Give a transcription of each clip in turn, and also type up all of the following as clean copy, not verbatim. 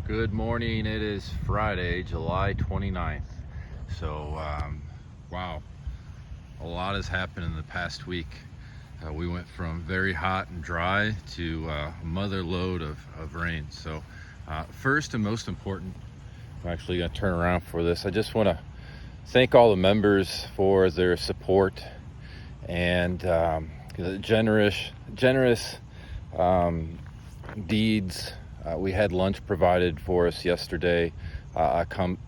Good morning. It is Friday, July 29th. So, wow, a lot has happened in the past week. We went from very hot and dry to a mother load of rain. So, first and most important, I'm actually going to turn around for this. I just want to thank all the members for their support and the generous deeds. We had lunch provided for us yesterday. I come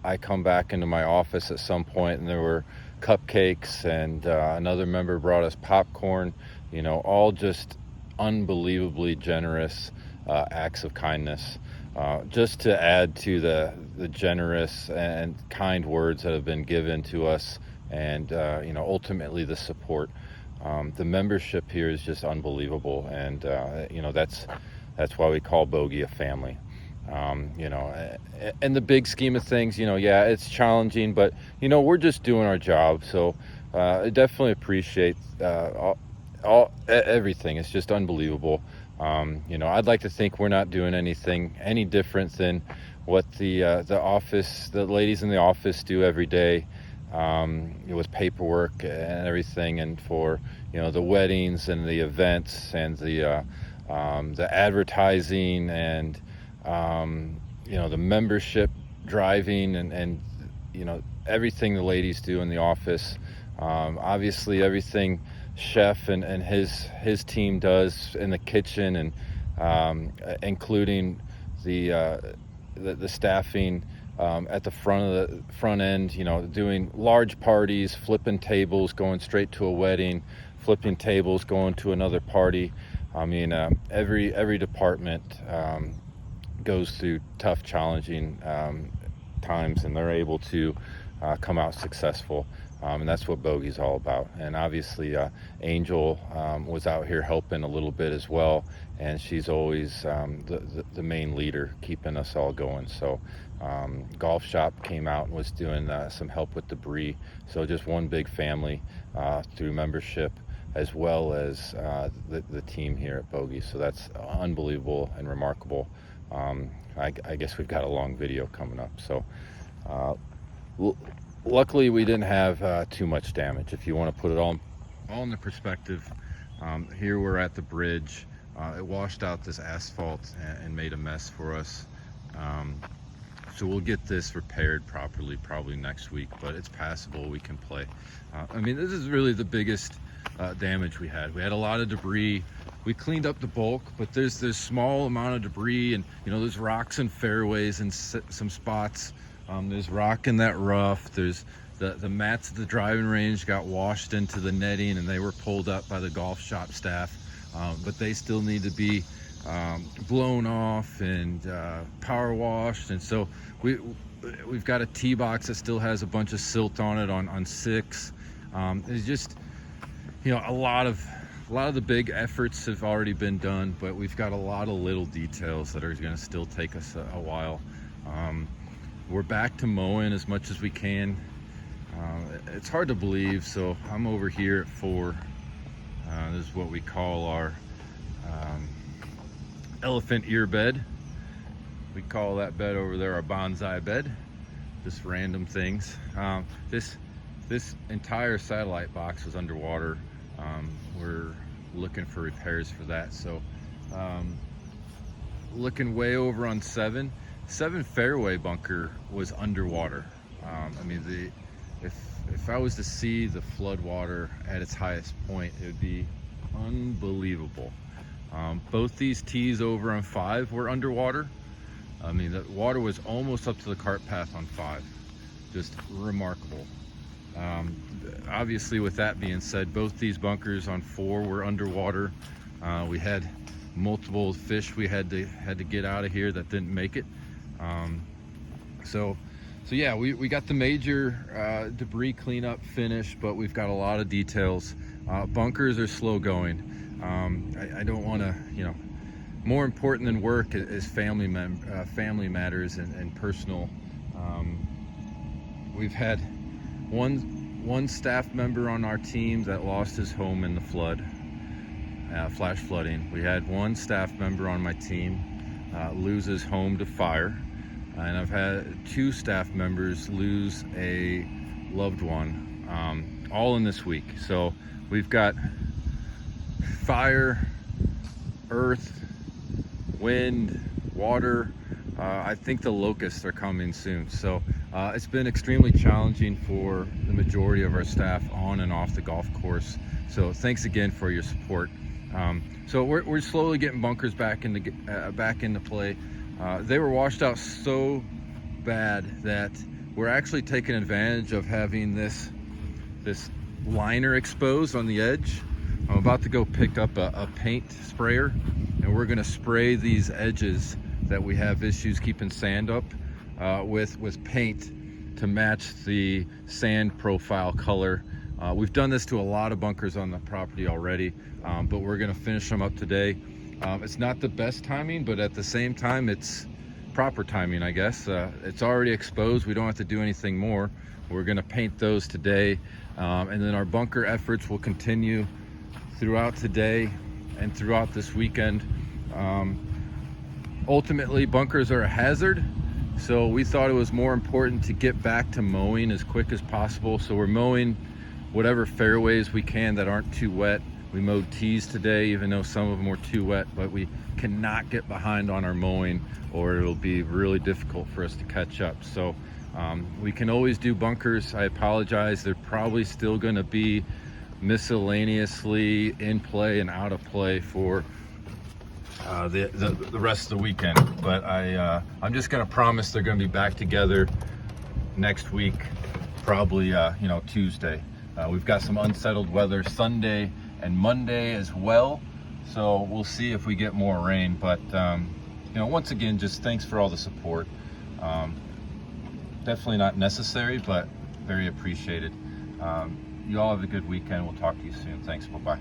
back into my office at some point, and there were cupcakes, and another member brought us popcorn. You know, all just unbelievably generous acts of kindness. Just to add to the generous and kind words that have been given to us, and ultimately the support. The membership here is just unbelievable, and that's why we call Bogey a family. In the big scheme of things, yeah, it's challenging, but we're just doing our job. So I definitely appreciate everything. It's just unbelievable. I'd like to think we're not doing anything any different than what the ladies in the office do every day, with paperwork and everything, and for the weddings and the events and the advertising and the membership driving and everything the ladies do in the office. Obviously everything Chef and his team does in the kitchen, and including the staffing at the front end, doing large parties, flipping tables, going straight to a wedding, flipping tables, going to another party. I mean, every department goes through tough, challenging times, and they're able to come out successful. And that's what Bogey's all about. And obviously, Angel was out here helping a little bit as well, and she's always the main leader, keeping us all going. So, Golf Shop came out and was doing some help with debris. So just one big family through membership, as well as the team here at Bogey. So that's unbelievable and remarkable. I guess we've got a long video coming up. So luckily we didn't have too much damage. If you want to put it all in the perspective, here we're at the bridge. It washed out this asphalt and made a mess for us. So we'll get this repaired properly probably next week, but it's passable. We can play. This is really the biggest damage we had. We had a lot of debris. We cleaned up the bulk, but there's this small amount of debris, and there's rocks and fairways in some spots. There's rock in that rough. There's the mats at the driving range got washed into the netting, and they were pulled up by the Golf Shop staff, but they still need to be blown off and power washed. And so we've got a tee box that still has a bunch of silt on it on 6. It's just a lot of the big efforts have already been done, but we've got a lot of little details that are going to still take us a while. We're back to mowing as much as we can. It's hard to believe. So I'm over here at 4. This is what we call our elephant ear bed. We call that bed over there our bonsai bed. Just random things. This entire satellite box was underwater. We're looking for repairs for that. So looking way over on 7 fairway bunker was underwater. If I was to see the flood water at its highest point, it would be unbelievable. Both these tees over on 5 were underwater. The water was almost up to the cart path on 5. Just remarkable. Obviously, with that being said, both these bunkers on 4 were underwater. We had multiple fish we had to get out of here that didn't make it. So yeah, we got the major debris cleanup finished, but we've got a lot of details. Bunkers are slow going. I don't want to, more important than work is family matters and personal. We've had one staff member on our team that lost his home in the flood, flash flooding. We had one staff member on my team lose his home to fire. and I've had 2 staff members lose a loved one, all in this week. So we've got fire, earth, wind, water. I think the locusts are coming soon. So it's been extremely challenging for the majority of our staff on and off the golf course. So thanks again for your support. So we're slowly getting bunkers back into play. They were washed out so bad that we're actually taking advantage of having this liner exposed on the edge. I'm about to go pick up a paint sprayer, and we're going to spray these edges that we have issues keeping sand up with paint to match the sand profile color. We've done this to a lot of bunkers on the property already, but we're going to finish them up today. It's not the best timing, but at the same time, it's proper timing, I guess. It's already exposed. We don't have to do anything more. We're going to paint those today, and then our bunker efforts will continue throughout today and throughout this weekend. Ultimately, bunkers are a hazard, so we thought it was more important to get back to mowing as quick as possible. So we're mowing whatever fairways we can that aren't too wet. We mowed tees today, even though some of them were too wet, but we cannot get behind on our mowing or it'll be really difficult for us to catch up. So we can always do bunkers. I apologize, they're probably still going to be miscellaneously in play and out of play for the rest of the weekend, but I'm just going to promise they're going to be back together next week, probably Tuesday. We've got some unsettled weather Sunday and Monday as well, so we'll see if we get more rain. But once again, just thanks for all the support. Definitely not necessary, but very appreciated. You all have a good weekend. We'll talk to you soon. Thanks. Bye-bye.